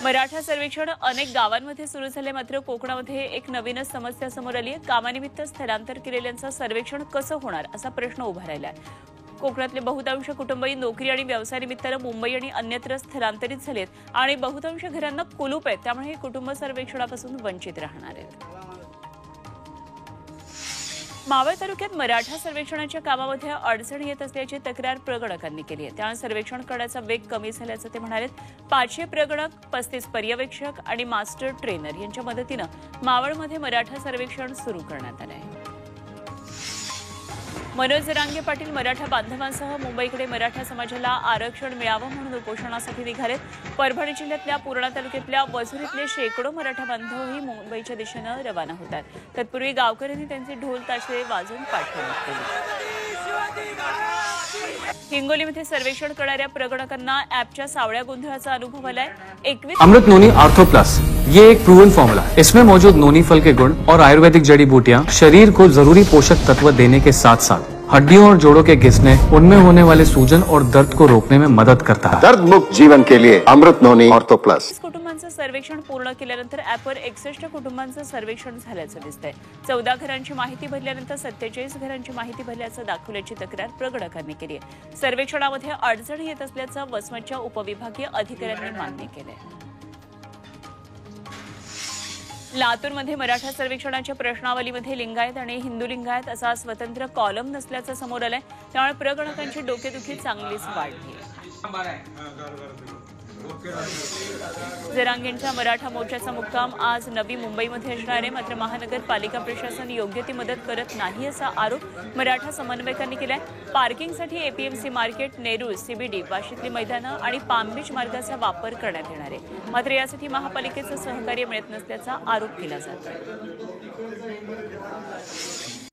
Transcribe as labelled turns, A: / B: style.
A: मराठा सर्वेक्षण अनेक गावांमध्ये सुरू झाले, मात्र कोकणामध्ये एक नवीनच समस्या समोर आली आहे। कामानिमित्त स्थलांतर केलेल्यांचं सर्वेक्षण कसं होणार असा प्रश्न उभा राहिला आहे। कोकणातले बहुतांश कुटुंबही नोकरी आणि व्यवसायानिमित्तानं मुंबई आणि अन्यत्र स्थलांतरित झालेत आणि बहुतांश घरांना कुलूप आहेत, त्यामुळे हे कुटुंब सर्वेक्षणापासून वंचित राहणार आहेत। मावळ तालुक्यात मराठा सर्वेक्षणाच्या कामामध्ये अडचण येत असल्याची तक्रार प्रगणकांनी केली आहे। त्यामुळे सर्वेक्षण करण्याचा वेग कमी झाल्याचं ते म्हणाले। 500 प्रगणक, 35 पर्यवेक्षक आणि मास्टर ट्रेनर यांच्या मदतीनं मावळमध्ये मराठा सर्वेक्षण सुरू करण्यात आलं आहे। मनोज जरांगे पाटील मराठा बांधवांसह मुंबईकडे मराठा समाजाला आरक्षण मिळावं म्हणून उपोषणासाठी निघालेत। परभणी जिल्ह्यातल्या पूर्णा तालुक्यातल्या वझुरीतले शेकडो मराठा बांधवही मुंबईच्या दिशेनं रवाना होतात। तत्पूर्वी गावकऱ्यांनी त्यांचे ढोल ताशे वाजवून पाठवणूक केली। हिंगोलीमध्ये सर्वेक्षण करणाऱ्या प्रगणकांना ऍपच्या सावळ्या गोंधळाचा अनुभव आलाय। 21
B: अमृत नोनी आर्थो प्लस, ये एक प्रूवन फॉर्मूला। इसमें मौजूद नोनी फल के गुण और आयुर्वेदिक जड़ी बूटियां शरीर को जरूरी पोषक तत्व देने के साथ साथ हड्डियों और जोड़ों के घिसने, उनमें होने वाले सूजन और दर्द को रोकने में मदद करता है।
C: दर्द मुक्त जीवन के लिए अमृत नोनी ऑर्थो प्लस।
A: कुटुंबांचं सर्वेक्षण पूर्ण केल्यानंतर ऍपवर 61 कुटुंबांचं सर्वेक्षण झाल्याचं दिसतंय। 14 घरांची माहिती भरल्यानंतर 47 घरांची माहिती भरल्याचं दाखवल्याची तक्रार प्रगणकांनी केली आहे। सर्वेक्षणामध्ये अडचण येत असल्याचं वसमतच्या उपविभागीय अधिकाऱ्यांनी मान्य केलंय। लातूरमध्ये मराठा सर्वेक्षणाच्या प्रश्नावलीमध्ये लिंगायत आणि हिंदू लिंगायत असा स्वतंत्र कॉलम नसल्याचं समोर आलंय। त्यामुळे प्रगणकांची डोकेदुखी चांगलीच वाढली आहे। जरांगेंच्या मराठा मोर्चाचा मुक्काम आज नवी मुंबईमध्ये असणार आहे, मात्र महानगरपालिका प्रशासन योग्य ती मदत करत नाही असा आरोप मराठा समन्वयकांनी केलाय। पार्किंगसाठी एपीएमसी मार्केट, नेरूळ, सीबीडी, वाशीतली मैदानं आणि पाम बीच मार्गाचा वापर करण्यात येणार आहे, मात्र यासाठी महापालिकेचं सहकार्य मिळत नसल्याचा आरोप केला जातो।